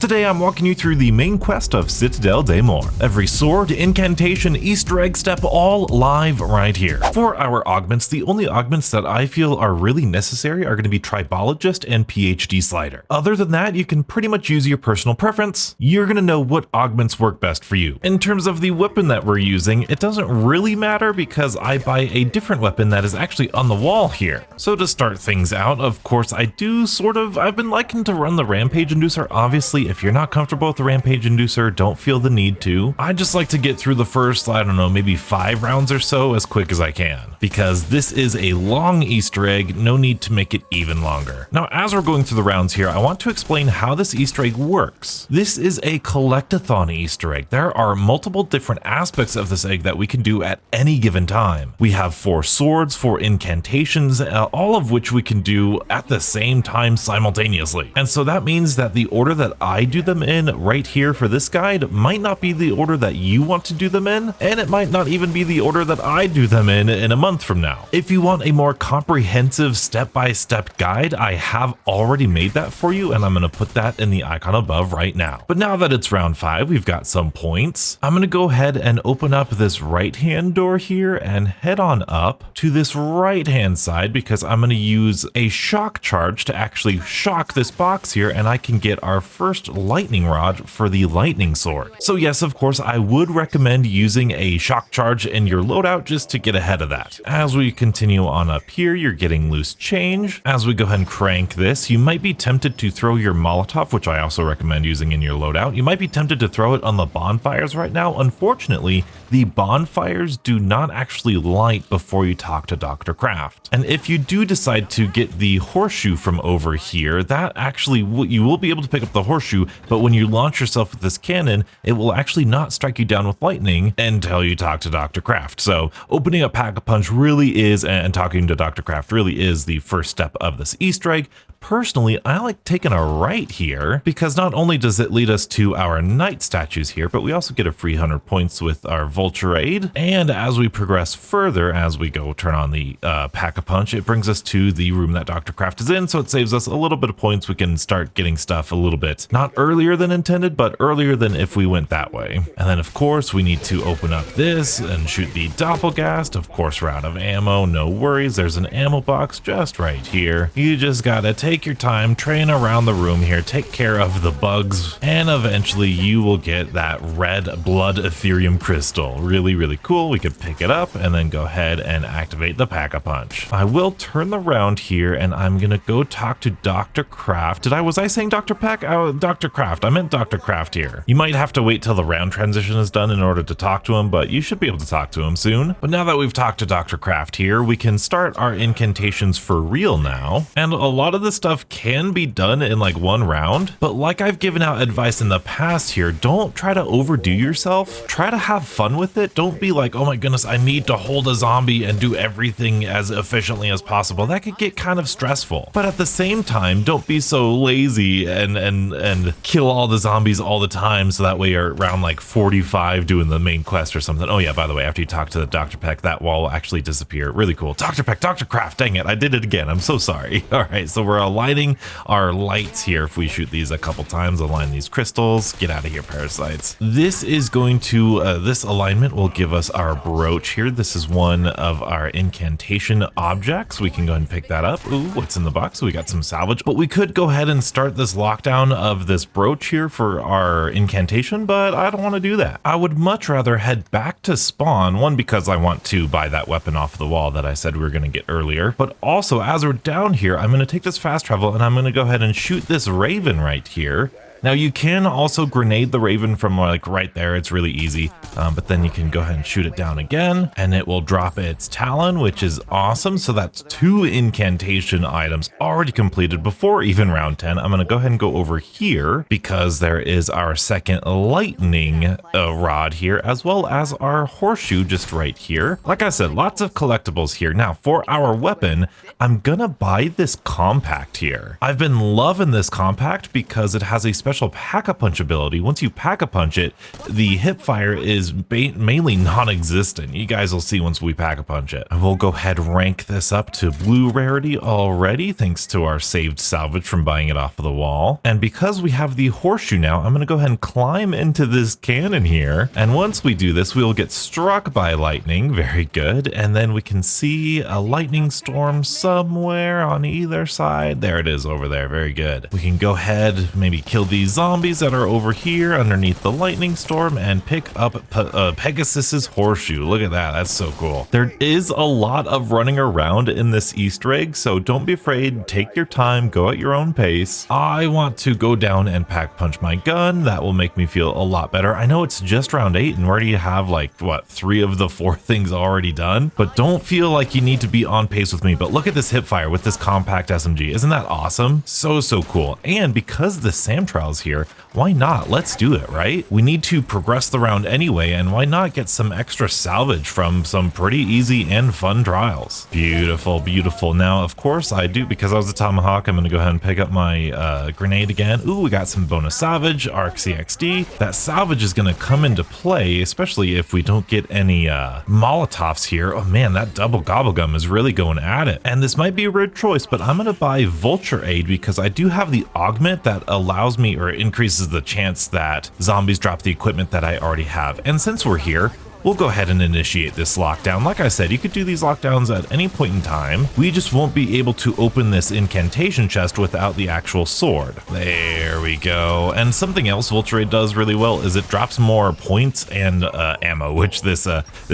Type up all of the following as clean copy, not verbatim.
Today I'm walking you through the main quest of Citadelle Des Morts. Every sword, incantation, Easter egg step, all live right here. For our augments, the only augments that I feel are really necessary are going to be Tribologist and PhD Slider. Other than that, you can pretty much use your personal preference. You're going to know what augments work best for you. In terms of the weapon that we're using, it doesn't really matter because I buy a different weapon that is actually on the wall here. So to start things out, of course, I've been liking to run the Rampage Inducer. Obviously, if you're not comfortable with the Rampage Inducer, don't feel the need to. I just like to get through the first, I don't know, maybe 5 rounds or so as quick as I can, because this is a long Easter egg, no need to make it even longer. Now, as we're going through the rounds here, I want to explain how this Easter egg works. This is a collectathon Easter egg. There are multiple different aspects of this egg that we can do at any given time. We have 4 swords, 4 incantations, all of which we can do at the same time simultaneously. And so that means that the order that I do them in right here for this guide might not be the order that you want to do them in, and it might not even be the order that I do them in a month from now. If you want a more comprehensive step-by-step guide, I have already made that for you, and I'm going to put that in the icon above right now. But now that it's round 5, we've got some points. I'm going to go ahead and open up this right-hand door here and head on up to this right-hand side because I'm going to use a shock charge to actually shock this box here, and I can get our first lightning rod for the lightning sword. So yes, of course, I would recommend using a shock charge in your loadout just to get ahead of that. As we continue on up here, you're getting loose change. As we go ahead and crank this, you might be tempted to throw your Molotov, which I also recommend using in your loadout. You might be tempted to throw it on the bonfires right now. Unfortunately, the bonfires do not actually light before you talk to Dr. Kraft. And if you do decide to get the horseshoe from over here, that actually, you will be able to pick up the horseshoe, but when you launch yourself with this cannon, it will actually not strike you down with lightning until you talk to Dr. Kraft. So opening up Pack-a-Punch really is, and talking to Dr. Kraft really is the first step of this Easter egg. Personally, I like taking a right here because not only does it lead us to our knight statues here, but we also get a free 100 points with our Vulture Aid. And as we progress further, as we go turn on the Pack-a-Punch, it brings us to the room that Dr. Kraft is in, so it saves us a little bit of points. We can start getting stuff a little bit, not earlier than intended, but earlier than if we went that way. And then, of course, we need to open up this and shoot the Doppelgast. Of course, we're out of ammo, no worries. There's an ammo box just right here. You just gotta take your time, train around the room here, take care of the bugs, and eventually you will get that red blood Ethereum crystal. Really, really cool. We could pick it up and then go ahead and activate the Pack-a-Punch. I will turn around here and I'm gonna go talk to Dr. Kraft. Was I saying Dr. Peck? Dr. Kraft. I meant Dr. Kraft here. You might have to wait till the round transition is done in order to talk to him, but you should be able to talk to him soon. But now that we've talked to Dr. Kraft here, we can start our incantations for real now. And a lot of this stuff can be done in like 1 round, but like I've given out advice in the past here, don't try to overdo yourself. Try to have fun with it. Don't be like, oh my goodness, I need to hold a zombie and do everything as efficiently as possible. That could get kind of stressful. But at the same time, don't be so lazy and kill all the zombies all the time, so that way you're around like 45 doing the main quest or something. Oh yeah, by the way, after you talk to Dr. Peck, that wall will actually disappear. Really cool. Dr. Peck, Dr. Kraft, dang it, I did it again. I'm so sorry. All right, so we're aligning our lights here. If we shoot these a couple times, align these crystals, get out of here, parasites. This is going to, this alignment will give us our brooch here. This is one of our incantation objects. We can go ahead and pick that up. Ooh, what's in the box? So we got some salvage, but we could go ahead and start this lockdown of this brooch here for our incantation, but I don't want to do that. I would much rather head back to spawn, one, because I want to buy that weapon off the wall that I said we were going to get earlier, but also as we're down here, I'm going to take this fast travel and I'm going to go ahead and shoot this raven right here. Now you can also grenade the raven from like right there, it's really easy, but then you can go ahead and shoot it down again and it will drop its talon, which is awesome. So that's 2 incantation items already completed before even round 10. I'm going to go ahead and go over here because there is our second lightning rod here, as well as our horseshoe just right here. Like I said, lots of collectibles here. Now for our weapon, I'm gonna buy this compact here. I've been loving this compact because it has a special special Pack-a-Punch ability. Once you Pack-a-Punch it, the hip fire is mainly non-existent. You guys will see once we Pack-a-Punch it. And we'll go ahead and rank this up to blue rarity already, thanks to our saved salvage from buying it off of the wall. And because we have the horseshoe now, I'm going to go ahead and climb into this cannon here. And once we do this, we will get struck by lightning. Very good. And then we can see a lightning storm somewhere on either side. There it is over there. Very good. We can go ahead, maybe kill these zombies that are over here underneath the lightning storm and pick up Pegasus's horseshoe. Look at that. That's so cool. There is a lot of running around in this Easter egg, so don't be afraid. Take your time. Go at your own pace. I want to go down and pack punch my gun. That will make me feel a lot better. I know it's just round 8 and where do you have like, what, 3 of the 4 things already done? But don't feel like you need to be on pace with me. But look at this hip fire with this compact SMG. Isn't that awesome? So cool. And because the SAM trial's here, why not? Let's do it, right? We need to progress the round anyway, and why not get some extra salvage from some pretty easy and fun trials? Beautiful, beautiful. Now, of course, I do, because I was a tomahawk, I'm going to go ahead and pick up my grenade again. Ooh, we got some bonus salvage, ARC CXD. That salvage is going to come into play, especially if we don't get any Molotovs here. Oh man, that double gobblegum is really going at it. And this might be a weird choice, but I'm going to buy Vulture Aid because I do have the augment that allows me or increases the chance that zombies drop the equipment that I already have. And since we're here, we'll go ahead and initiate this lockdown. Like I said, you could do these lockdowns at any point in time. We just won't be able to open this incantation chest without the actual sword. There we go. And something else Vulture Aid does really well is it drops more points and ammo, which this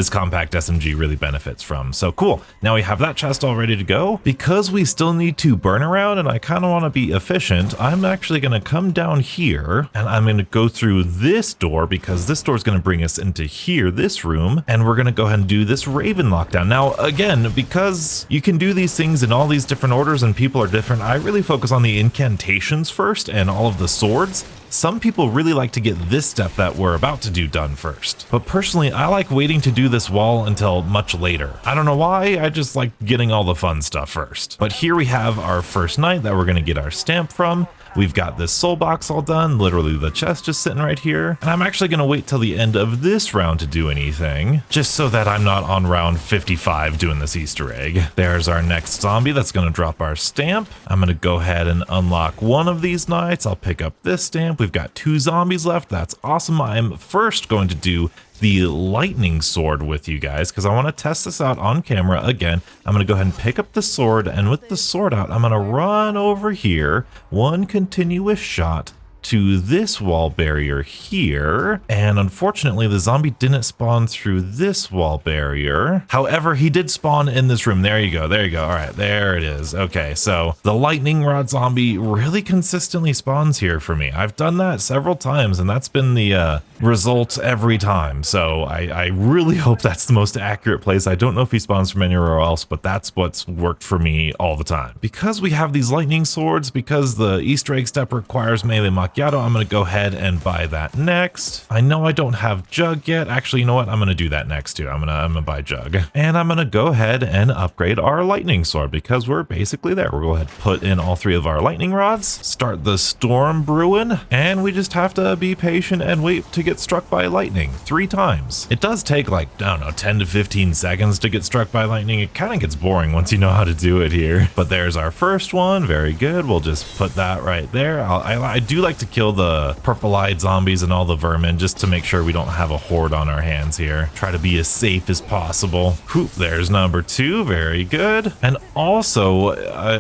compact SMG really benefits from. So cool. Now we have that chest all ready to go. Because we still need to burn around and I kind of want to be efficient, I'm actually going to come down here and I'm going to go through this door because this door is going to bring us into here, this room, and we're gonna go ahead and do this Raven lockdown. Now again, because you can do these things in all these different orders and people are different, I really focus on the incantations first and all of the swords. Some people really like to get this step that we're about to do done first, but personally I like waiting to do this wall until much later. I don't know why, I just like getting all the fun stuff first. But here we have our first knight that we're gonna get our stamp from. We've got this soul box all done, literally the chest just sitting right here. And I'm actually gonna wait till the end of this round to do anything, just so that I'm not on round 55 doing this Easter egg. There's our next zombie that's gonna drop our stamp. I'm gonna go ahead and unlock one of these knights. I'll pick up this stamp. We've got 2 zombies left. That's awesome. I'm first going to do the lightning sword with you guys because I want to test this out on camera again. I'm going to go ahead and pick up the sword, and with the sword out, I'm going to run over here, one continuous shot to this wall barrier here, and unfortunately the zombie didn't spawn through this wall barrier. However, he did spawn in this room. There you go, there you go. All right, there it is. Okay, so the lightning rod zombie really consistently spawns here for me. I've done that several times and that's been the result every time, so I really hope that's the most accurate place. I don't know if he spawns from anywhere else, but that's what's worked for me all the time. Because we have these lightning swords, because the Easter egg step requires melee macchiato, I'm going to go ahead and buy that next. I know I don't have Jug yet. Actually, you know what? I'm going to do that next too. I'm gonna buy Jug. And I'm going to go ahead and upgrade our lightning sword because we're basically there. We'll go ahead and put in all 3 of our lightning rods, start the storm brewing, and we just have to be patient and wait to get struck by lightning 3 times. It does take like, I don't know, 10 to 15 seconds to get struck by lightning. It kind of gets boring once you know how to do it here. But there's our first one. Very good. We'll just put that right there. I do like to kill the purple-eyed zombies and all the vermin just to make sure we don't have a horde on our hands here. Try to be as safe as possible. Whew, there's number 2. Very good. And also,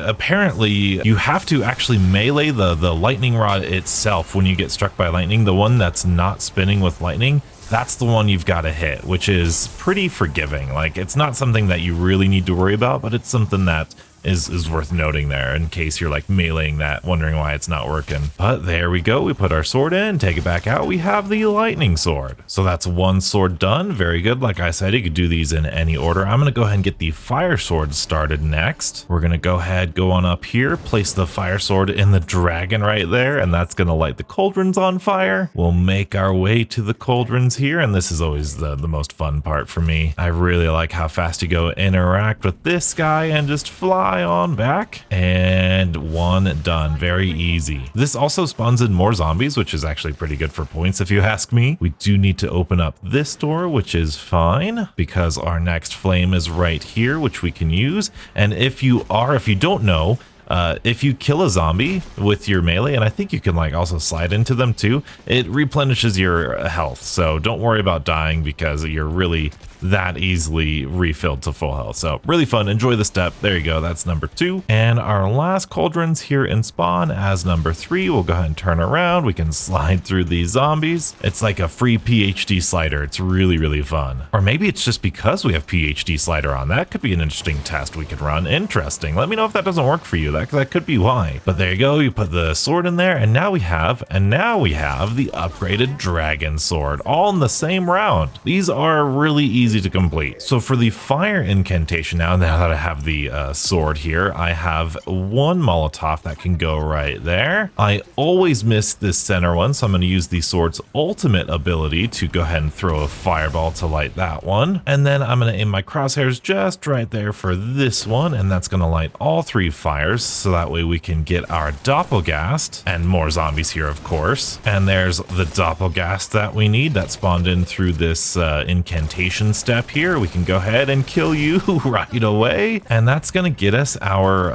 apparently, you have to actually melee the lightning rod itself when you get struck by lightning. The one that's not spinning with lightning, that's the one you've got to hit, which is pretty forgiving. Like, it's not something that you really need to worry about, but it's something that is worth noting there in case you're like meleeing that, wondering why it's not working. But there we go. We put our sword in, take it back out. We have the lightning sword. So that's 1 sword done. Very good. Like I said, you could do these in any order. I'm going to go ahead and get the fire sword started next. We're going to go ahead, go on up here, place the fire sword in the dragon right there, and that's going to light the cauldrons on fire. We'll make our way to the cauldrons here, and this is always the most fun part for me. I really like how fast you go interact with this guy and just fly fly on back, and one done. Very easy. This also spawns in more zombies, which is actually pretty good for points if you ask me. We do need to open up this door, which is fine because our next flame is right here, which we can use. And if you don't know, if you kill a zombie with your melee, and I think you can like also slide into them too, it replenishes your health. So don't worry about dying because you're really that easily refilled to full health. So really fun. Enjoy the step. There you go. That's number 2. And our last cauldrons here in spawn as number 3. We'll go ahead and turn around. We can slide through these zombies. It's like a free PhD slider. It's really, really fun. Or maybe it's just because we have PhD slider on. That could be an interesting test we could run. Interesting. Let me know if that doesn't work for you. That could be why. But there you go. You put the sword in there, and now we have the upgraded dragon sword, all in the same round. These are really easy to complete. So for the fire incantation, now that I have the sword here, I have one Molotov that can go right there. I always miss this center one, so I'm going to use the sword's ultimate ability to go ahead and throw a fireball to light that one. And then I'm going to aim my crosshairs just right there for this one, and that's going to light all 3 fires, so that way we can get our Doppelgast, and more zombies here, of course. And there's the Doppelgast that we need that spawned in through this incantation step here. We can go ahead and kill you right away, and that's gonna get us our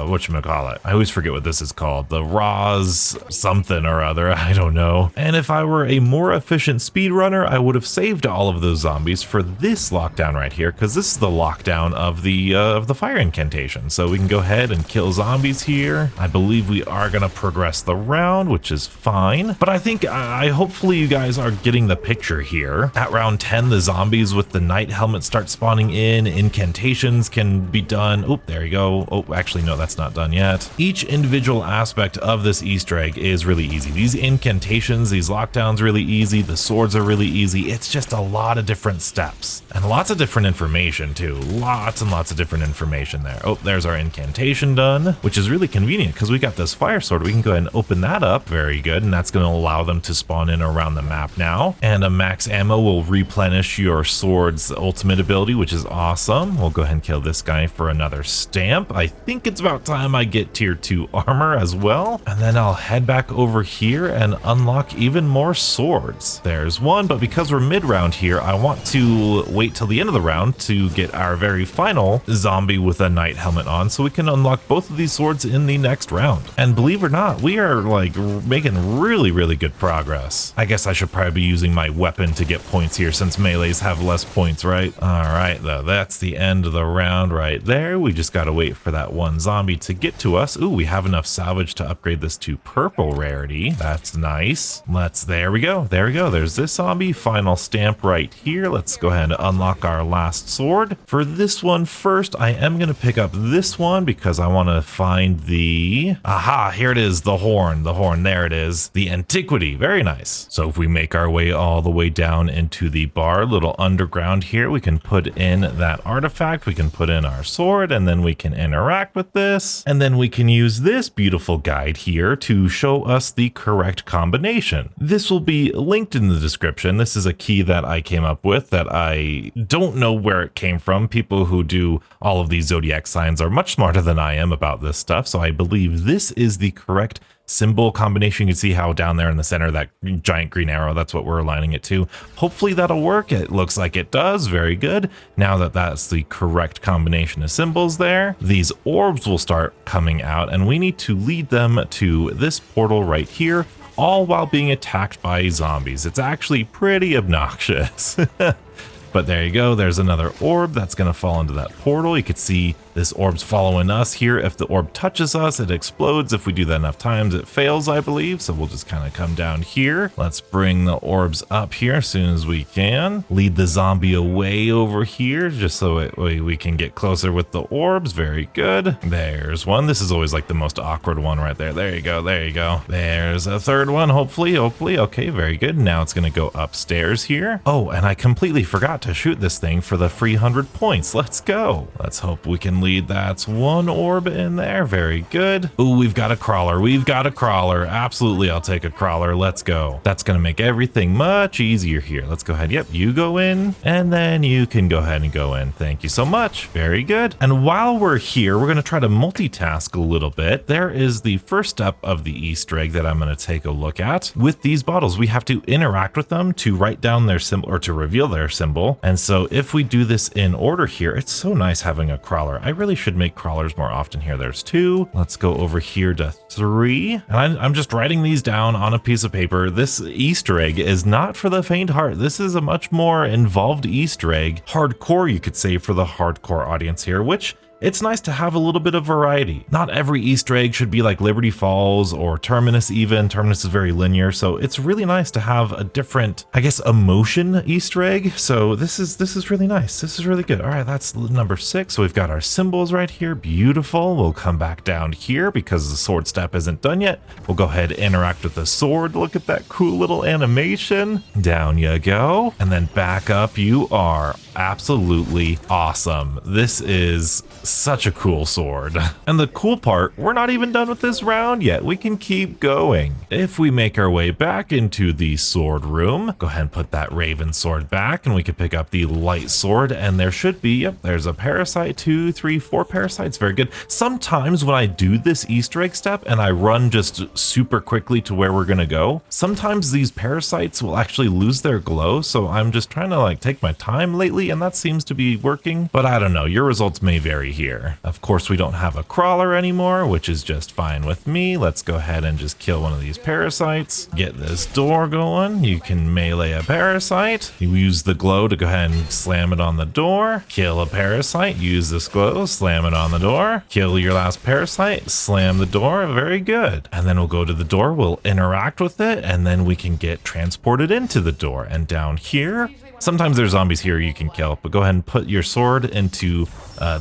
whatchamacallit. I always forget what this is called. The Roz something or other, I don't know. And if I were a more efficient speedrunner, I would have saved all of those zombies for this lockdown right here, because this is the lockdown of the fire incantation. So we can go ahead and kill zombies here. I believe we are gonna progress the round, which is fine. But I think hopefully you guys are getting the picture here. At round 10, the zombies with the knight helmet start spawning in. Incantations can be done. Oh, there you go. Oh, actually, no, that's not done yet. Each individual aspect of this Easter egg is really easy. These incantations, these lockdowns, really easy. The swords are really easy. It's just a lot of different steps and lots of different information too. Lots and lots of different information there. Oh, there's our incantation done, which is really convenient because we got this fire sword. We can go ahead and open that up. Very good. And that's going to allow them to spawn in around the map now. And a max ammo will replenish your sword's ultimate ability, which is awesome. We'll go ahead and kill this guy for another stamp. I think it's about time I get tier 2 armor as well. And then I'll head back over here and unlock even more swords. There's one, but because we're mid round here, I want to wait till the end of the round to get our very final zombie with a knight helmet on, so we can unlock both of these swords in the next round. And believe it or not, we are like making really, really good progress. I guess I should probably be using my weapon to get points here since melees have less points, right? All right, though, that's the end of the round right there. We just gotta wait for that one zombie to get to us. Ooh, we have enough salvage to upgrade this to purple rarity. That's nice. There we go. There's this zombie. Final stamp right here. Let's go ahead and unlock our last sword. For this one first, I am gonna pick up this one because I want to find the... Aha, here it is, the horn, there it is. The antiquity, very nice. So if we make our way all the way down into the bar, little underground here, we can put in that artifact, we can put in our sword, and then we can interact with this. And then we can use this beautiful guide here to show us the correct combination. This will be linked in the description. This is a key that I came up with that I don't know where it came from. People who do all of these zodiac signs are much smarter than I am about this stuff, so I believe this is the correct symbol combination. You can see how down there in the center, that giant green arrow, that's what we're aligning it to. Hopefully that'll work. It looks like it does. Very good. Now that that's the correct combination of symbols there, these orbs will start coming out, and we need to lead them to this portal right here, all while being attacked by zombies. It's actually pretty obnoxious. But there you go, there's another orb that's going to fall into that portal. You can see this orb's following us here. If the orb touches us, it explodes. If we do that enough times, it fails, I believe. So we'll just kind of come down here. Let's bring the orbs up here as soon as we can. Lead the zombie away over here, just so we can get closer with the orbs. Very good. There's one. This is always like the most awkward one right there. There you go. There's a third one, hopefully. Okay, very good. Now it's going to go upstairs here. Oh, and I completely forgot to shoot this thing for the free 100 points. Let's go. Let's hope we can Definitely, that's one orb in there. Very good. Ooh, we've got a crawler. We've got a crawler. Absolutely, I'll take a crawler. Let's go. That's going to make everything much easier here. Let's go ahead. Yep, you go in, and then you can go ahead and go in. Thank you so much. Very good. And while we're here, we're going to try to multitask a little bit. There is the first step of the Easter egg that I'm going to take a look at. With these bottles, we have to interact with them to write down their symbol or to reveal their symbol. And so if we do this in order here, it's so nice having a crawler. I really should make crawlers more often here. There's 2. Let's go over here to 3. And I'm just writing these down on a piece of paper. This Easter egg is not for the faint heart. This is a much more involved Easter egg. Hardcore, you could say, for the hardcore audience here, which it's nice to have a little bit of variety. Not every Easter egg should be like Liberty Falls or Terminus even. Terminus is very linear, so it's really nice to have a different, I guess, emotion Easter egg. So this is really nice. This is really good. All right, that's number 6. So we've got our symbols right here. Beautiful. We'll come back down here because the sword step isn't done yet. We'll go ahead and interact with the sword. Look at that cool little animation. Down you go. And then back up you are. Absolutely awesome. This is such a cool sword. And the cool part, we're not even done with this round yet. We can keep going. If we make our way back into the sword room, go ahead and put that raven sword back, and we can pick up the light sword, and there should be, yep, there's a parasite, 2, 3, 4 parasites. Very good. Sometimes when I do this Easter egg step and I run just super quickly to where we're gonna go, sometimes these parasites will actually lose their glow. So I'm just trying to like take my time lately, and that seems to be working, but I don't know. Your results may vary here. Of course, we don't have a crawler anymore, which is just fine with me. Let's go ahead and just kill one of these parasites. Get this door going. You can melee a parasite. You use the glow to go ahead and slam it on the door. Kill a parasite. Use this glow, slam it on the door. Kill your last parasite, slam the door. Very good. And then we'll go to the door. We'll interact with it, and then we can get transported into the door. And down here, sometimes there's zombies here you can kill, but go ahead and put your sword into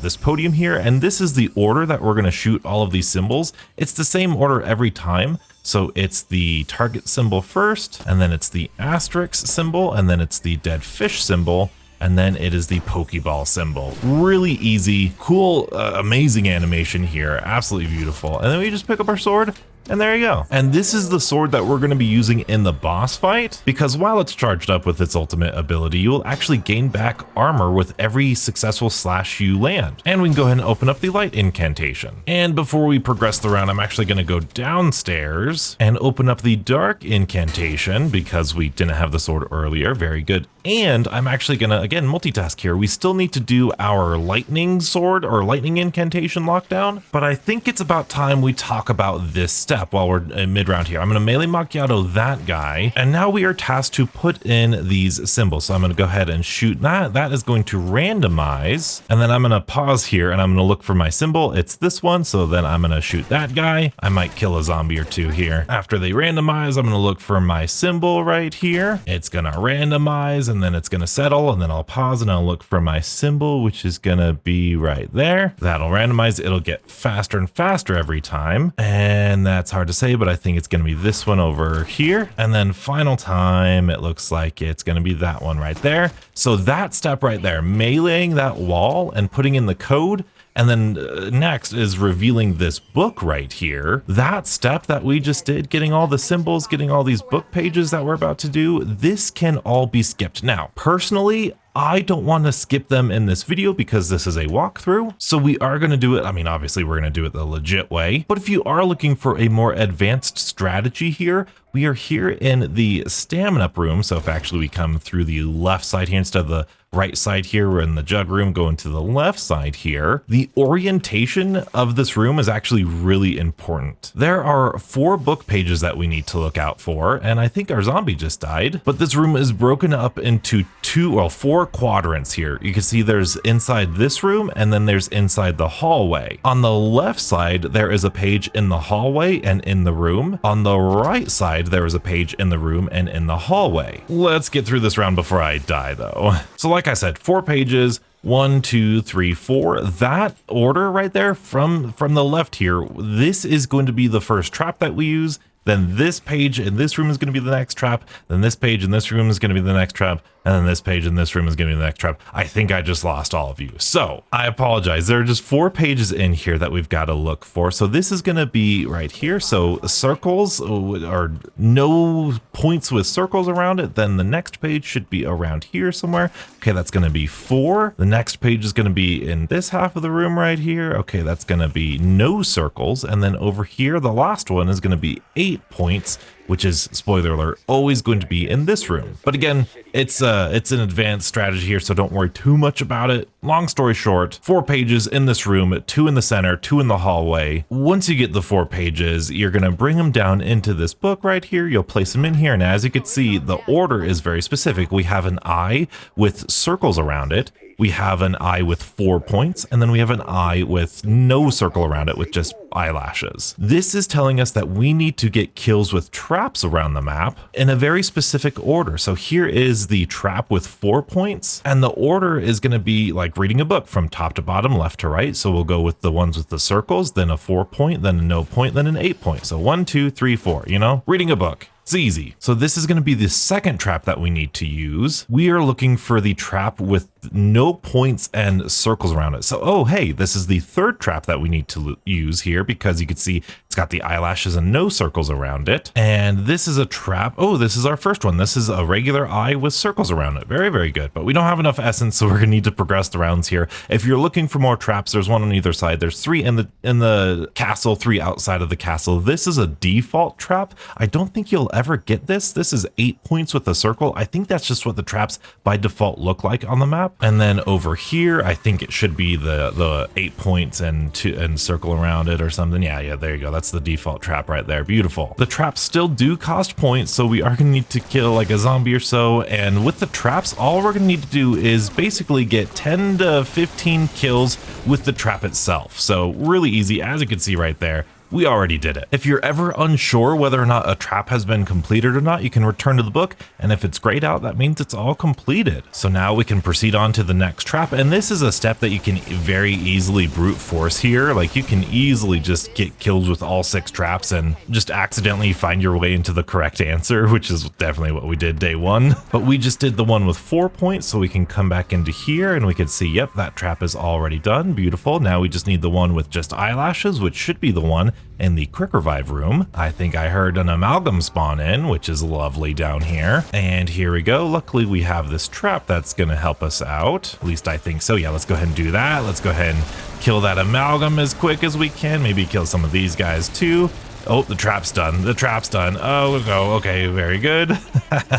this podium here. And this is the order that we're going to shoot all of these symbols. It's the same order every time. So it's the target symbol first, and then it's the asterisk symbol, and then it's the dead fish symbol, and then it is the Pokeball symbol. Really easy, cool, amazing animation here. Absolutely beautiful. And then we just pick up our sword, and there you go. And this is the sword that we're going to be using in the boss fight, because while it's charged up with its ultimate ability, you will actually gain back armor with every successful slash you land. And we can go ahead and open up the light incantation. And before we progress the round, I'm actually going to go downstairs and open up the dark incantation because we didn't have the sword earlier. Very good. And I'm actually going to, again, multitask here. We still need to do our lightning sword or lightning incantation lockdown, but I think it's about time we talk about this step while we're in mid-round here. I'm going to melee macchiato that guy, and now we are tasked to put in these symbols. So I'm going to go ahead and shoot that. That is going to randomize, and then I'm going to pause here and I'm going to look for my symbol. It's this one, so then I'm going to shoot that guy. I might kill a zombie or 2 here. After they randomize, I'm going to look for my symbol right here. It's going to randomize, and then it's going to settle, and then I'll pause and I'll look for my symbol, which is going to be right there. That'll randomize. It'll get faster and faster every time, and that's hard to say, but I think it's going to be this one over here. And then final time, it looks like it's going to be that one right there. So that step right there, meleeing that wall and putting in the code. And then next is revealing this book right here. That step that we just did, getting all the symbols, getting all these book pages that we're about to do, this can all be skipped. Now, personally, I don't want to skip them in this video because this is a walkthrough. So we are going to do it. I mean, obviously we're going to do it the legit way, but if you are looking for a more advanced strategy here, we are here in the stamina room. So if actually we come through the left side here instead of the right side here, we're in the jug room, going to the left side here. The orientation of this room is actually really important. There are 4 book pages that we need to look out for, and I think our zombie just died, but this room is broken up into 4 quadrants here. You can see there's inside this room, and then there's inside the hallway. On the left side, there is a page in the hallway and in the room. On the right side, there is a page in the room and in the hallway. Let's get through this round before I die though. So like I said, 4 pages, 1, 2, 3, 4. That order right there from the left here, this is going to be the first trap that we use. Then this page in this room is going to be the next trap. Then this page in this room is going to be the next trap. And then this page in this room is going to be the next trap. I think I just lost all of you. So I apologize. There are just 4 pages in here that we've got to look for. So this is going to be right here. So circles or no points with circles around it. Then the next page should be around here somewhere. Okay, that's going to be 4. The next page is going to be in this half of the room right here. Okay, that's going to be no circles. And then over here, the last one is going to be 8 points, which is, spoiler alert, always going to be in this room. But again, it's an advanced strategy here, so don't worry too much about it. Long story short, 4 pages in this room, 2 in the center, 2 in the hallway. Once you get the 4 pages, you're gonna bring them down into this book right here. You'll place them in here, and as you can see, the order is very specific. We have an eye with circles around it. We have an eye with 4 points, and then we have an eye with no circle around it with just eyelashes. This is telling us that we need to get kills with traps around the map in a very specific order. So here is the trap with 4 points, and the order is going to be like reading a book from top to bottom, left to right. So we'll go with the ones with the circles, then a 4 point, then a no point, then an 8 point. So 1, 2, 3, 4, you know, reading a book. It's easy. So this is going to be the second trap that we need to use. We are looking for the trap with no points and circles around it. So, oh, hey, this is the third trap that we need to use here because you can see it's got the eyelashes and no circles around it. And this is a trap. Oh, this is our first one. This is a regular eye with circles around it. Very, very good. But we don't have enough essence, so we're going to need to progress the rounds here. If you're looking for more traps, there's one on either side. There's 3 in the castle, 3 outside of the castle. This is a default trap. I don't think you'll ever get this. This is 8 points with a circle. I think that's just what the traps by default look like on the map. And then over here, I think it should be the 8 points and circle around it or something. Yeah, there you go. That's the default trap right there. Beautiful. The traps still do cost points, so we are going to need to kill like a zombie or so. And with the traps, all we're going to need to do is basically get 10 to 15 kills with the trap itself. So really easy, as you can see right there. We already did it. If you're ever unsure whether or not a trap has been completed or not, you can return to the book, and if it's grayed out, that means it's all completed. So now we can proceed on to the next trap, and this is a step that you can very easily brute force here. Like, you can easily just get killed with all 6 traps and just accidentally find your way into the correct answer, which is definitely what we did day 1. But we just did the one with 4 points, so we can come back into here and we can see, yep, that trap is already done. Beautiful. Now we just need the one with just eyelashes, which should be the one in the quick revive room. I think I heard an amalgam spawn in, which is lovely down here. And here we go. Luckily, we have this trap that's going to help us out. At least I think so. Yeah, let's go ahead and do that. Let's go ahead and kill that amalgam as quick as we can. Maybe kill some of these guys too. Oh, the trap's done. The trap's done. Oh, okay, very good.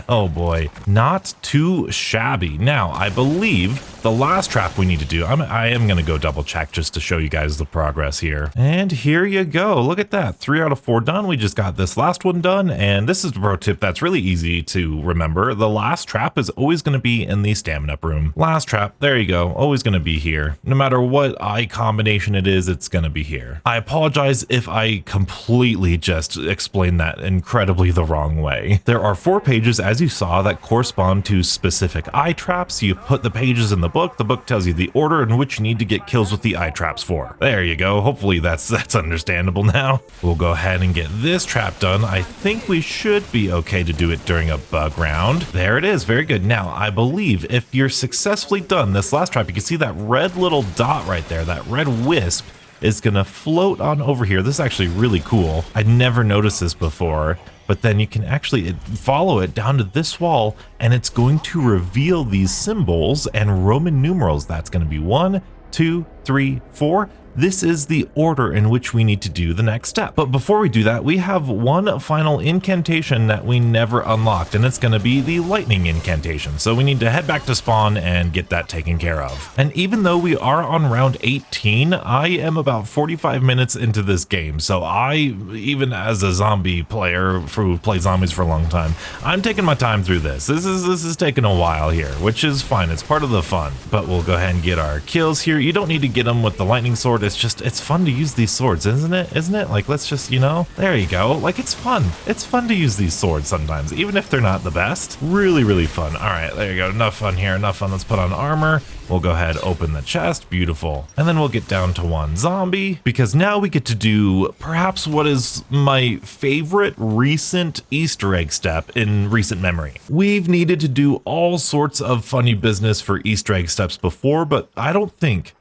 Oh boy, not too shabby. Now, I believe the last trap we need to do, I am going to go double check just to show you guys the progress here. And here you go. Look at that. 3 out of 4 done. We just got this last one done. And this is a pro tip that's really easy to remember. The last trap is always going to be in the stamina up room. Last trap. There you go. Always going to be here. No matter what eye combination it is, it's going to be here. I apologize if I completely just explained that incredibly the wrong way. There are 4 pages, as you saw, that correspond to specific eye traps. You put the pages in the book tells you the order in which you need to get kills with the eye traps for. There you go. Hopefully that's understandable now. We'll go ahead and get this trap done. I think we should be okay to do it during a bug round. There it is. Very good. Now, I believe if you're successfully done this last trap, you can see that red little dot right there, that red wisp is gonna float on over here. This is actually really cool. I'd never noticed this before, but then you can actually follow it down to this wall and it's going to reveal these symbols and Roman numerals. That's gonna be 1, 2, 3, 4. This is the order in which we need to do the next step. But before we do that, we have one final incantation that we never unlocked, and it's gonna be the lightning incantation. So we need to head back to spawn and get that taken care of. And even though we are on round 18, I am about 45 minutes into this game. So even as a zombie player who plays zombies for a long time, I'm taking my time through this. This is taking a while here, which is fine. It's part of the fun. But we'll go ahead and get our kills here. You don't need to get them with the lightning sword. it's fun to use these swords, isn't it? Isn't it? Like, let's just, you know, there you go. Like, it's fun. It's fun to use these swords sometimes, even if they're not the best. Really, really fun. All right, there you go. Enough fun here. Enough fun. Let's put on armor. We'll go ahead, open the chest. Beautiful. And then we'll get down to one zombie, because now we get to do perhaps what is my favorite recent Easter egg step in recent memory. We've needed to do all sorts of funny business for Easter egg steps before, but I don't think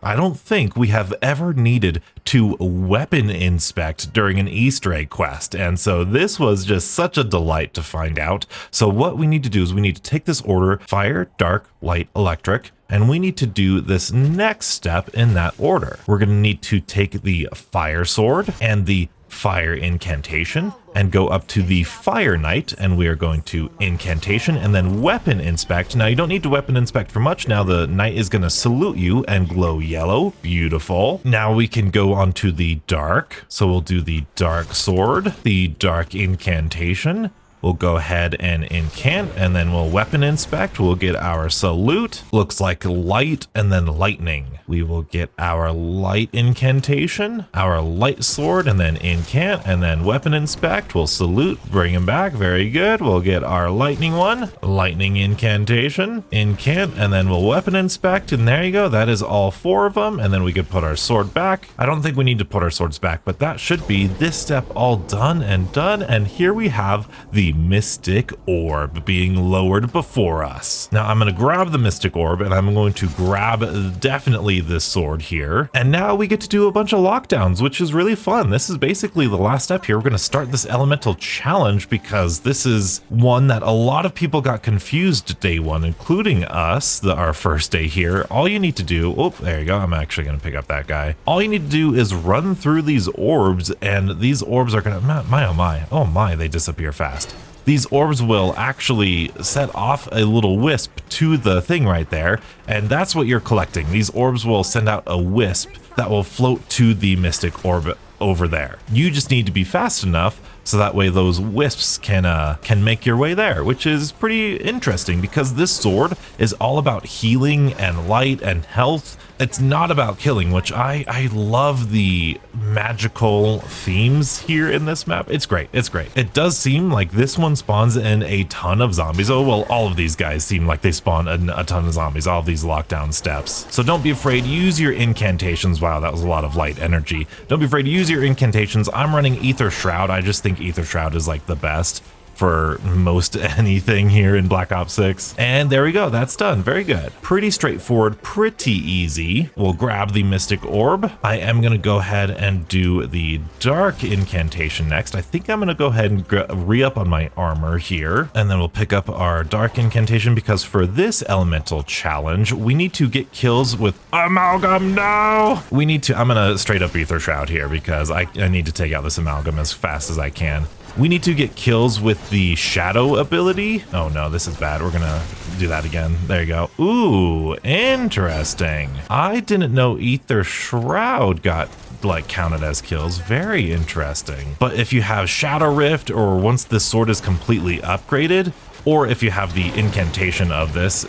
we have ever needed to weapon inspect during an Easter egg quest. And so this was just such a delight to find out. So what we need to do is we need to take this order: fire, dark, light, electric. And we need to do this next step in that order. We're going to need to take the fire sword and the fire incantation and go up to the fire knight, and we are going to incantation and then weapon inspect. Now you don't need to weapon inspect for much. Now the knight is going to salute you and glow yellow. Beautiful. Now we can go on to the dark. So we'll do the dark sword, the dark incantation. We'll go ahead and incant, and then we'll weapon inspect. We'll get our salute. Looks like light and then lightning. We will get our light incantation, our light sword, and then incant, and then weapon inspect. We'll salute, bring him back. Very good. We'll get our lightning one, lightning incantation, incant, and then we'll weapon inspect. And there you go. That is all 4 of them. And then we could put our sword back. I don't think we need to put our swords back, but that should be this step all done and done. And here we have the mystic orb being lowered before us. Now I'm going to grab the mystic orb, and I'm going to grab definitely this sword here. And now we get to do a bunch of lockdowns, which is really fun. This is basically the last step here. We're going to start this elemental challenge, because this is one that a lot of people got confused day one, including us, our first day here. All you need to do, oh, there you go. I'm actually going to pick up that guy. All you need to do is run through these orbs, and these orbs are going to, oh my, they disappear fast. These orbs will actually set off a little wisp to the thing right there, and that's what you're collecting. These orbs will send out a wisp that will float to the mystic orb over there. You just need to be fast enough so that way those wisps can make your way there, which is pretty interesting, because this sword is all about healing and light and health. It's not about killing, which I love the magical themes here in this map. It's great. It's great. It does seem like this one spawns in a ton of zombies. Oh, well, all of these guys seem like they spawn a ton of zombies, all of these lockdown steps. So don't be afraid. Use your incantations. Wow, that was a lot of light energy. Don't be afraid to use your incantations. I'm running Ether Shroud. I just think Ether Shroud is like the best for most anything here in Black Ops 6. And there we go, that's done. Very good. Pretty straightforward, pretty easy. We'll grab the Mystic Orb. I am gonna go ahead and do the Dark Incantation next. I think I'm gonna go ahead and re-up on my armor here, and then we'll pick up our Dark Incantation, because for this elemental challenge, we need to get kills with Amalgam. No! I'm gonna straight up Ether Shroud here, because I need to take out this Amalgam as fast as I can. We need to get kills with the shadow ability. Oh no, this is bad. We're gonna do that again. There you go. Ooh, interesting. I didn't know Ether Shroud got like counted as kills. Very interesting. But if you have Shadow Rift, or once this sword is completely upgraded, or if you have the incantation of this,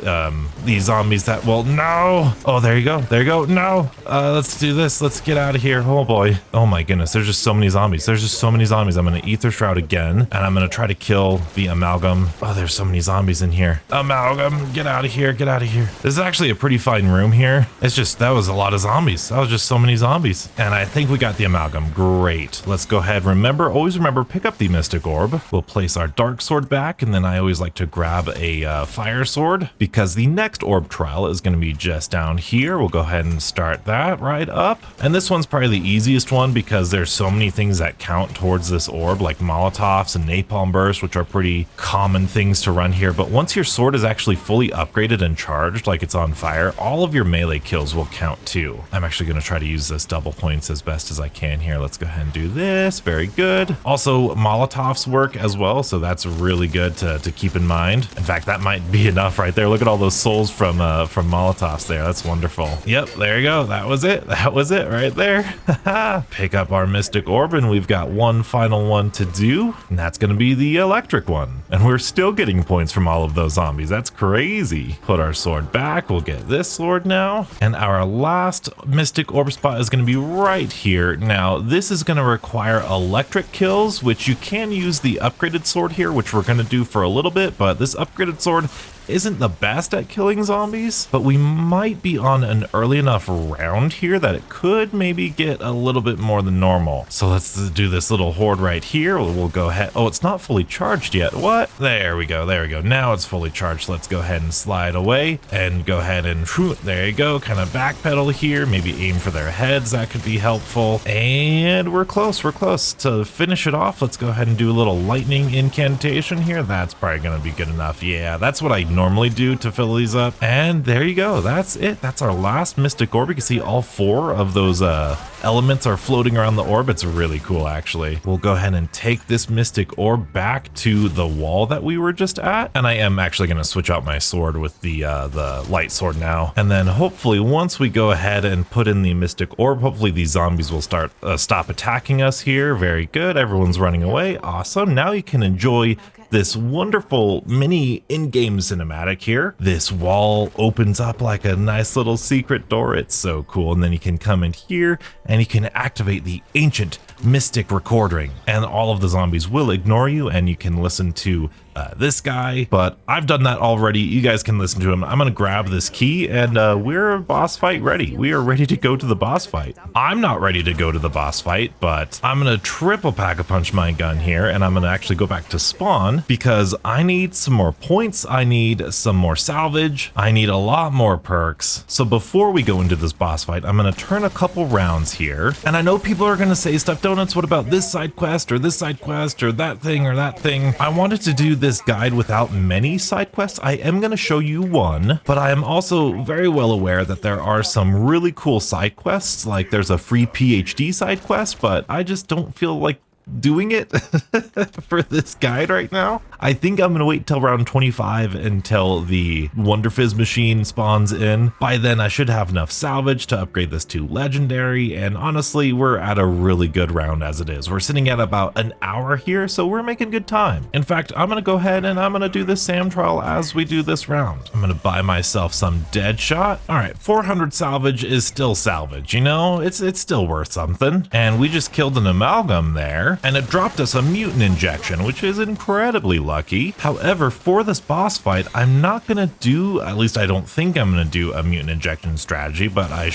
these zombies that will, no. Oh, there you go. There you go. No. Let's do this. Let's get out of here. Oh boy. Oh my goodness. There's just so many zombies. There's just so many zombies. I'm going to Ether Shroud again, and I'm going to try to kill the Amalgam. Oh, there's so many zombies in here. Amalgam, get out of here. Get out of here. This is actually a pretty fine room here. It's just, that was a lot of zombies. That was just so many zombies. And I think we got the Amalgam. Great. Let's go ahead. Always remember, pick up the Mystic Orb. We'll place our Dark Sword back, and then I always like to grab a fire sword, because the next orb trial is going to be just down here. We'll go ahead and start that right up, and this one's probably the easiest one, because there's so many things that count towards this orb, like Molotovs and Napalm Burst, which are pretty common things to run here. But once your sword is actually fully upgraded and charged, like it's on fire, all of your melee kills will count too. I'm actually going to try to use this double points as best as I can here. Let's go ahead and do this. Very good. Also, Molotovs work as well, so that's really good to keep in mind. In fact, that might be enough right there. Look at all those souls from Molotovs there. That's wonderful. Yep, there you go. That was it. That was it right there. Pick up our Mystic Orb, and we've got one final one to do, and that's going to be the electric one. And we're still getting points from all of those zombies. That's crazy. Put our sword back. We'll get this sword now. And our last Mystic Orb spot is going to be right here. Now, this is going to require electric kills, which you can use the upgraded sword here, which we're going to do for a little bit, but this upgraded sword isn't the best at killing zombies, but we might be on an early enough round here that it could maybe get a little bit more than normal. So let's do this little horde right here. We'll go ahead. Oh, it's not fully charged yet. What? There we go. There we go. Now it's fully charged. Let's go ahead and slide away and go ahead and there you go. Kind of backpedal here. Maybe aim for their heads. That could be helpful. And we're close. We're close to finish it off. Let's go ahead and do a little lightning incantation here. That's probably going to be good enough. Yeah, that's what I normally do to fill these up. And there you go. That's it. That's our last Mystic Orb. You can see all 4 of those elements are floating around the orb. It's really cool, actually. We'll go ahead and take this Mystic Orb back to the wall that we were just at. And I am actually going to switch out my sword with the light sword now. And then hopefully once we go ahead and put in the Mystic Orb, hopefully these zombies will stop attacking us here. Very good. Everyone's running away. Awesome. Now you can enjoy this wonderful mini in-game cinematic here. This wall opens up like a nice little secret door. It's so cool. And then you can come in here and you can activate the ancient mystic recording, and all of the zombies will ignore you, and you can listen to this guy, but I've done that already. You guys can listen to him. I'm gonna grab this key, and we're boss fight ready. We are ready to go to the boss fight. I'm not ready to go to the boss fight, but I'm gonna triple pack-a-punch my gun here, and I'm gonna actually go back to spawn because I need some more points. I need some more salvage. I need a lot more perks. So before we go into this boss fight, I'm gonna turn a couple rounds here, and I know people are gonna say, Stuffed Donuts, what about this side quest or this side quest or that thing or that thing? I wanted to do this guide without many side quests. I am going to show you one, but I am also very well aware that there are some really cool side quests, like there's a free PhD side quest, but I just don't feel like doing it for this guide right now. I think I'm gonna wait till round 25 until the Wonder Fizz machine spawns in. By then I should have enough salvage to upgrade this to legendary, and honestly we're at a really good round as it is. We're sitting at about an hour here, so we're making good time. In fact, I'm gonna go ahead and I'm gonna do this SAM trial as we do this round. I'm gonna buy myself some dead shot. All right, 400 salvage is still salvage, you know, it's still worth something. And we just killed an amalgam there, and it dropped us a mutant injection, which is incredibly lucky. However, for this boss fight, I'm not gonna do, at least I don't think I'm gonna do a mutant injection strategy, but I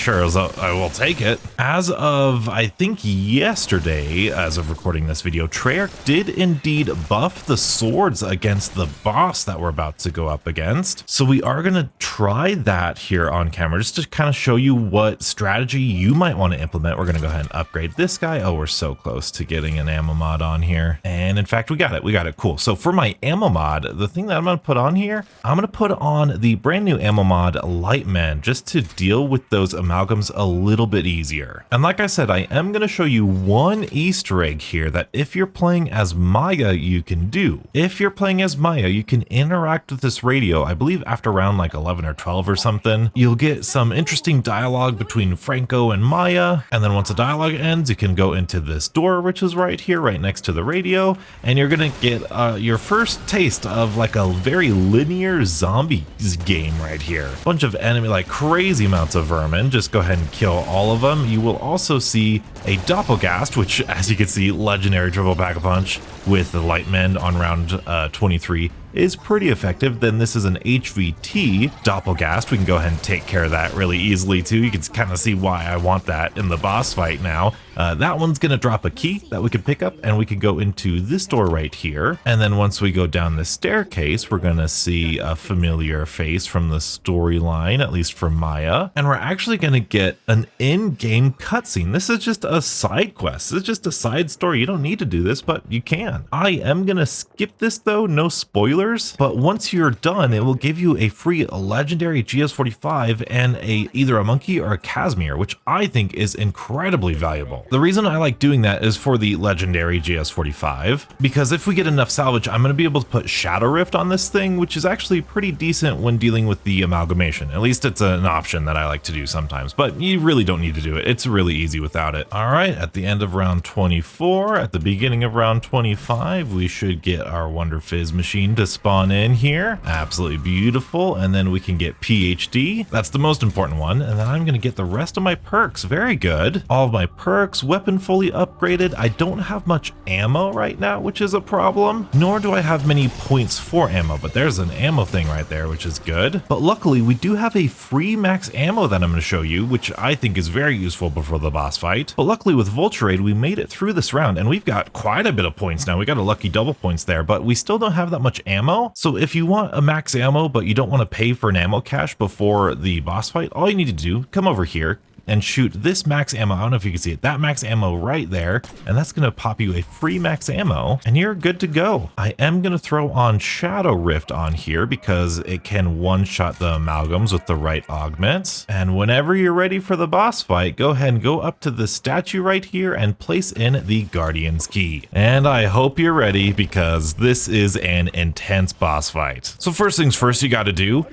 will take it. As of, I think yesterday, as of recording this video, Treyarch did indeed buff the swords against the boss that we're about to go up against. So we are gonna try that here on camera, just to kind of show you what strategy you might want to implement. We're gonna go ahead and upgrade this guy. Oh, we're so close to getting an ammo mod on here. And in fact, we got it. Cool. So for my ammo mod, the thing that I'm going to put on here, I'm going to put on the brand new ammo mod Lightman, just to deal with those amalgams a little bit easier. And like I said, I am going to show you one Easter egg here that if you're playing as Maya, you can do. If you're playing as Maya, you can interact with this radio. I believe after round like 11 or 12 or something, you'll get some interesting dialogue between Franco and Maya. And then once the dialogue ends, you can go into this door, which is right here, right next to the radio, and you're gonna get your first taste of like a very linear zombies game right here. Bunch of enemy, like crazy amounts of vermin. Just go ahead and kill all of them. You will also see a Doppelgast, which, as you can see, legendary triple pack-a-punch with the Lightmen on round 23 is pretty effective. Then this is an HVT Doppelgast. We can go ahead and take care of that really easily too. You can kind of see why I want that in the boss fight now. That one's gonna drop a key that we can pick up, and we can go into this door right here. And then once we go down the staircase, we're gonna see a familiar face from the storyline, at least for Maya. And we're actually gonna get an in-game cutscene. This is just a side quest. This is just a side story. You don't need to do this, but you can. I am gonna skip this though, no spoilers. But once you're done, it will give you a free legendary GS45 and either a monkey or a Casimir, which I think is incredibly valuable. ammo. The reason I like doing that is for the legendary GS45, because if we get enough salvage, I'm going to be able to put Shadow Rift on this thing, which is actually pretty decent when dealing with the amalgamation. At least it's an option that I like to do sometimes, but you really don't need to do it. It's really easy without it. All right, at the end of round 24, at the beginning of round 25, we should get our Wonder Fizz machine to spawn in here. Absolutely beautiful. And then we can get PhD. That's the most important one. And then I'm going to get the rest of my perks. Very good. All of my perks, weapon fully upgraded. I don't have much ammo right now, which is a problem, nor do I have many points for ammo, but there's an ammo thing right there, which is good. But luckily we do have a free max ammo that I'm going to show you, which I think is very useful before the boss fight. But luckily with Vulture Aid, we made it through this round and we've got quite a bit of points now. We got a lucky double points there, but we still don't have that much ammo. So if you want a max ammo, but you don't want to pay for an ammo cache before the boss fight, all you need to do, come over here and shoot this max ammo. I don't know if you can see it, that max ammo right there, and that's going to pop you a free max ammo and you're good to go. I am going to throw on Shadow Rift on here because it can one-shot the amalgams with the right augments. And whenever you're ready for the boss fight, go ahead and go up to the statue right here and place in the Guardian's Key. And I hope you're ready because this is an intense boss fight. So first things first, you got to do,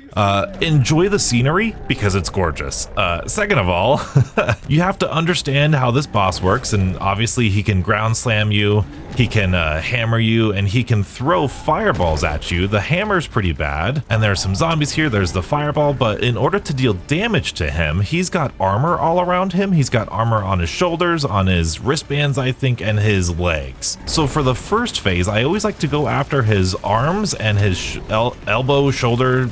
enjoy the scenery because it's gorgeous. Second of all, you have to understand how this boss works, and obviously he can ground slam you, he can hammer you, and he can throw fireballs at you. The hammer's pretty bad, and there's some zombies here, there's the fireball, but in order to deal damage to him, he's got armor all around him. He's got armor on his shoulders, on his wristbands, I think, and his legs. So for the first phase, I always like to go after his arms and his elbow, shoulder,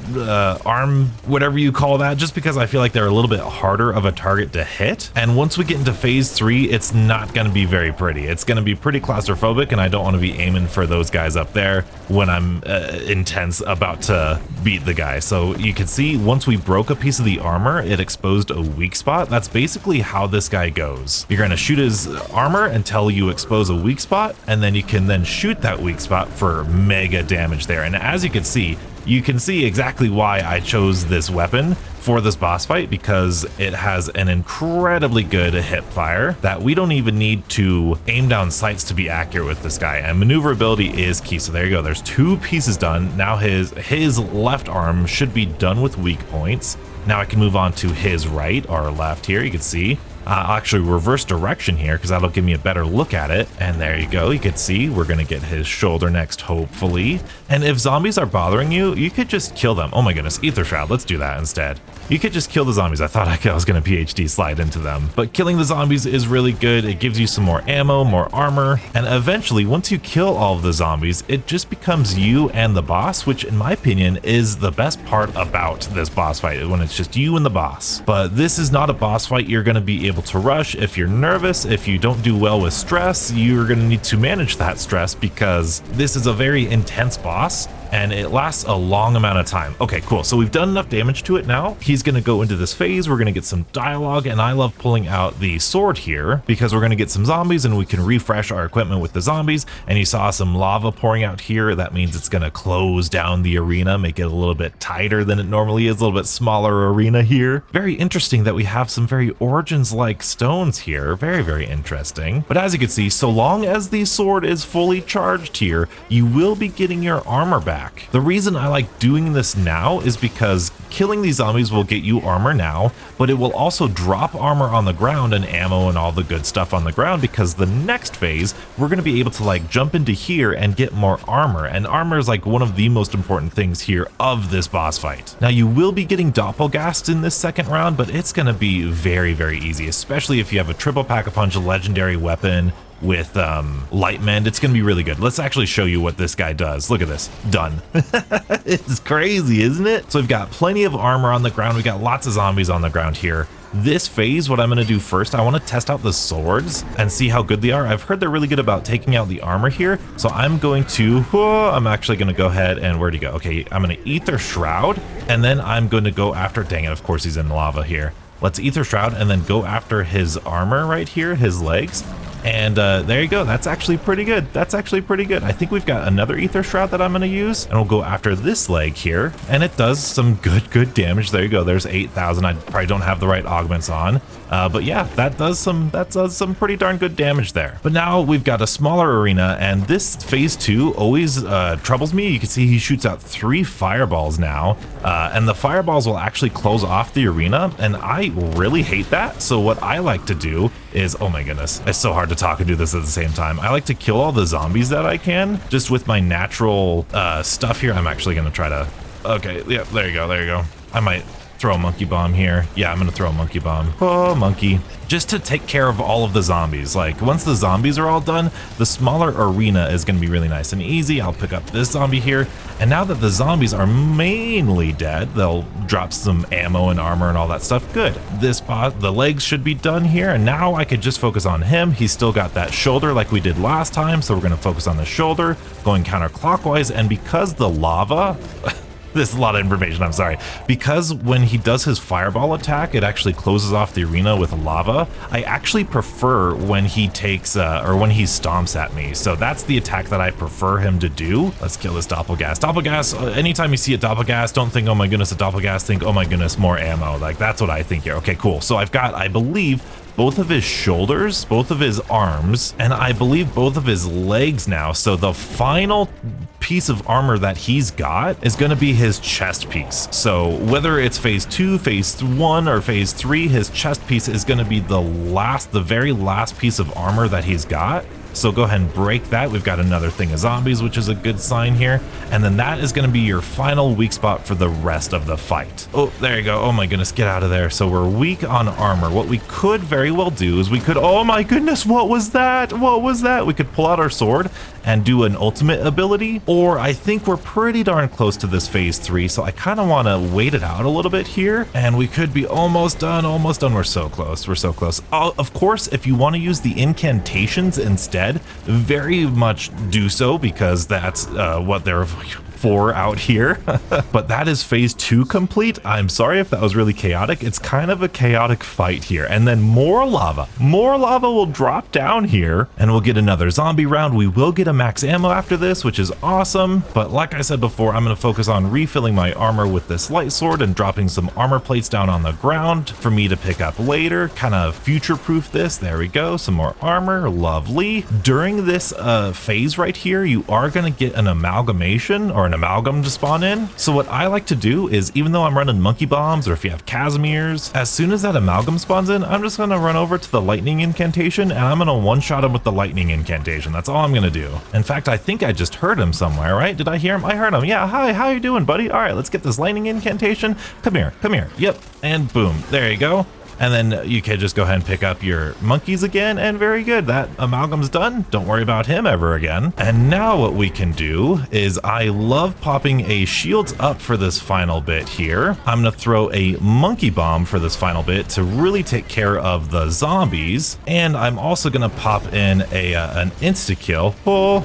arm, whatever you call that, just because I feel like they're a little bit harder of a target to hit. And once we get into phase 3, it's not going to be very pretty. It's going to be pretty claustrophobic, and I don't want to be aiming for those guys up there when I'm intense about to beat the guy. So you can see once we broke a piece of the armor, it exposed a weak spot. That's basically how this guy goes. You're going to shoot his armor until you expose a weak spot, and then you can then shoot that weak spot for mega damage there. And as you can see exactly why I chose this weapon for this boss fight, because it has an incredibly good hip fire that we don't even need to aim down sights to be accurate with this guy, and maneuverability is key. So there you go, there's 2 pieces done. Now his left arm should be done with weak points. Now I can move on to his right or left here. You can see I'll actually reverse direction here because that'll give me a better look at it. And there you go. You can see we're going to get his shoulder next, hopefully. And if zombies are bothering you, you could just kill them. Oh my goodness, Ether Shroud. Let's do that instead. You could just kill the zombies. I thought I was going to PhD slide into them. But killing the zombies is really good. It gives you some more ammo, more armor. And eventually, once you kill all of the zombies, it just becomes you and the boss, which in my opinion is the best part about this boss fight, when it's just you and the boss. But this is not a boss fight you're going to be able to rush. If you're nervous, if you don't do well with stress, you're going to need to manage that stress because this is a very intense boss and it lasts a long amount of time. Okay, cool. So we've done enough damage to it now. He's going to go into this phase. We're going to get some dialogue, and I love pulling out the sword here because we're going to get some zombies and we can refresh our equipment with the zombies. And you saw some lava pouring out here. That means it's going to close down the arena, make it a little bit tighter than it normally is, a little bit smaller arena here. Very interesting that we have some very Origins-like stones here. Very, very interesting. But as you can see, so long as the sword is fully charged here, you will be getting your armor back. The reason I like doing this now is because killing these zombies will get you armor now, but it will also drop armor on the ground and ammo and all the good stuff on the ground, because the next phase we're going to be able to like jump into here and get more armor, and armor is like one of the most important things here of this boss fight. Now you will be getting Doppelgast in this second round, but it's going to be very, very easy, especially if you have a triple pack-a-punch legendary weapon with light mend. It's gonna be really good. Let's actually show you what this guy does. Look at this. Done. It's crazy, isn't it? So we've got plenty of armor on the ground. We got lots of zombies on the ground here. This phase, what I'm going to do first, I want to test out the swords and see how good they are. I've heard they're really good about taking out the armor here, so I'm going to, I'm actually going to go ahead and, where'd he go? Okay, I'm going to Ether Shroud, and then I'm going to go after, dang it, of course he's in lava here. Let's Ether Shroud and then go after his armor right here, his legs. And there you go. That's actually pretty good. That's actually pretty good. I think we've got another Ether Shroud that I'm going to use, and we'll go after this leg here, and it does some good damage. There you go. There's 8,000. I probably don't have the right augments on, but yeah, that does some pretty darn good damage there. But now we've got a smaller arena, and this phase 2 always troubles me. You can see he shoots out 3 fireballs now, and the fireballs will actually close off the arena, and I really hate that. So what I like to do is, oh my goodness, it's so hard to talk and do this at the same time. I like to kill all the zombies that I can just with my natural stuff here. I'm actually gonna try to, okay, yeah, there you go. I might throw a monkey bomb here. Yeah, I'm gonna throw a monkey bomb. Oh, monkey. Just to take care of all of the zombies. Like, once the zombies are all done, the smaller arena is gonna be really nice and easy. I'll pick up this zombie here, and now that the zombies are mainly dead, they'll drop some ammo and armor and all that stuff. Good. This boss, the legs should be done here, and now I could just focus on him. He's still got that shoulder like we did last time, so we're gonna focus on the shoulder, going counterclockwise, and because the lava... This is a lot of information, I'm sorry. Because when he does his fireball attack, it actually closes off the arena with lava. I actually prefer when he takes, or when he stomps at me. So that's the attack that I prefer him to do. Let's kill this Doppelgas. Doppelgas, anytime you see a Doppelgas, don't think, oh my goodness, a Doppelgas, think, oh my goodness, more ammo. Like, that's what I think here. Okay, cool. So I've got, I believe, both of his shoulders, both of his arms, and I believe both of his legs now. So the final piece of armor that he's got is going to be his chest piece. So whether it's phase 2, phase 1, or phase 3, his chest piece is going to be the very last piece of armor that he's got. So go ahead and break that. We've got another thing of zombies, which is a good sign here. And then that is going to be your final weak spot for the rest of the fight. Oh, there you go. Oh my goodness, get out of there. So we're weak on armor. What we could very well do is we could, oh my goodness, what was that? What was that? We could pull out our sword and do an ultimate ability, or I think we're pretty darn close to this phase 3. So I kind of want to wait it out a little bit here, and we could be almost done, almost done. We're so close. We're so close. Of course, if you want to use the incantations instead, very much do so, because that's what they're for out here. But that is phase 2 complete. I'm sorry if that was really chaotic. It's kind of a chaotic fight here. And then more lava will drop down here, and we'll get another zombie round. We will get a max ammo after this, which is awesome. But like I said before, I'm going to focus on refilling my armor with this light sword and dropping some armor plates down on the ground for me to pick up later, kind of future-proof this. There we go, some more armor, lovely. During this phase right here, you are going to get an amalgamation, or an amalgam to spawn in. So what I like to do is, even though I'm running monkey bombs, or if you have Casimirs, as soon as that amalgam spawns in, I'm just going to run over to the lightning incantation, and I'm going to one-shot him with the lightning incantation. That's all I'm going to do. In fact, I think I just heard him somewhere, right? Did I hear him? I heard him. Yeah, hi, how you doing, buddy? All right, let's get this lightning incantation. Come here, come here. Yep, and boom, there you go. And then you can just go ahead and pick up your monkeys again, and very good. That amalgam's done. Don't worry about him ever again. And now what we can do is, I love popping a shields up for this final bit here. I'm gonna throw a monkey bomb for this final bit to really take care of the zombies. And I'm also gonna pop in an insta-kill,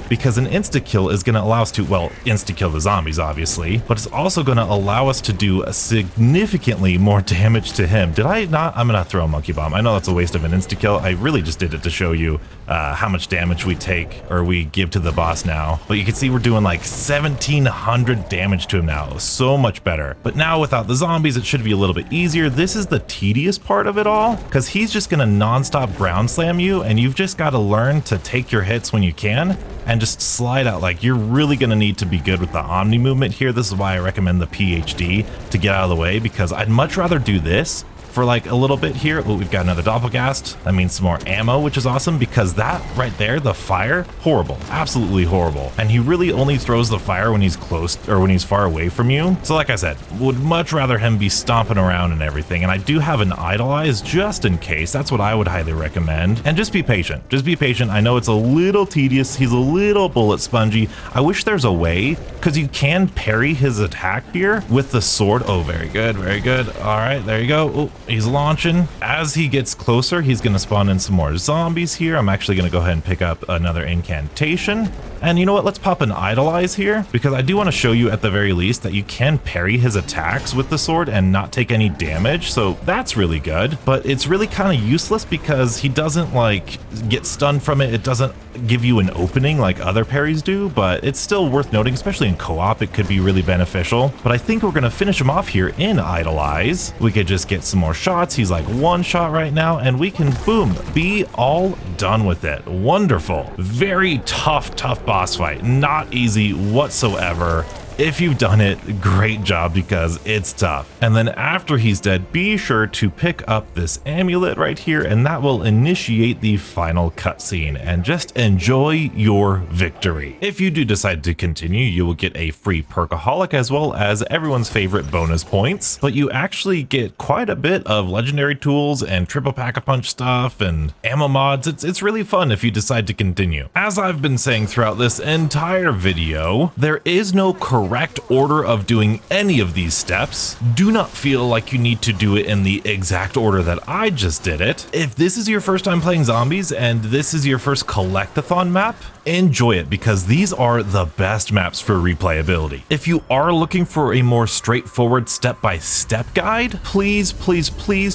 because an insta-kill is gonna allow us to, well, insta-kill the zombies, obviously, but it's also gonna allow us to do a significantly more damage to him. Did I not? I'm gonna throw a monkey bomb. I know that's a waste of an insta-kill. I really just did it to show you how much damage we take, or we give to the boss now. But you can see we're doing like 1,700 damage to him now. So much better. But now without the zombies, it should be a little bit easier. This is the tedious part of it all, because he's just gonna non-stop ground slam you, and you've just got to learn to take your hits when you can and just slide out. Like, you're really gonna need to be good with the omni movement here. This is why I recommend the PhD to get out of the way, because I'd much rather do this for like a little bit here. Oh, we've got another Doppelgast. That means some more ammo, which is awesome, because that right there, the fire, horrible, absolutely horrible. And he really only throws the fire when he's close, or when he's far away from you. So like I said, would much rather him be stomping around and everything. And I do have an idolize just in case. That's what I would highly recommend. And just be patient. Just be patient. I know it's a little tedious. He's a little bullet spongy. I wish there's a way, because you can parry his attack here with the sword. Oh, very good, very good. All right, there you go. Oh, He's launching. As he gets closer, he's going to spawn in some more zombies here. I'm actually going to go ahead and pick up another incantation. And you know what? Let's pop an Idolize here, because I do want to show you at the very least that you can parry his attacks with the sword and not take any damage. So that's really good, but it's really kind of useless because he doesn't like get stunned from it. It doesn't give you an opening like other parries do, but it's still worth noting, especially in co-op, it could be really beneficial. But I think we're going to finish him off here in Idolize. We could just get some more shots. He's like one shot right now, and we can, boom, be all done with it. Wonderful. Very tough boss fight. Not easy whatsoever. If you've done it, great job, because it's tough. And then after he's dead, be sure to pick up this amulet right here, and that will initiate the final cutscene, and just enjoy your victory. If you do decide to continue, you will get a free perkaholic as well as everyone's favorite bonus points, but you actually get quite a bit of legendary tools and triple pack-a-punch stuff and ammo mods. It's really fun if you decide to continue. As I've been saying throughout this entire video, there is no correct order of doing any of these steps. Do not feel like you need to do it in the exact order that I just did it. If this is your first time playing zombies and this is your first collectathon map, enjoy it, because these are the best maps for replayability. If you are looking for a more straightforward step-by-step guide, please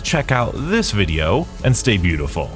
check out this video and stay beautiful.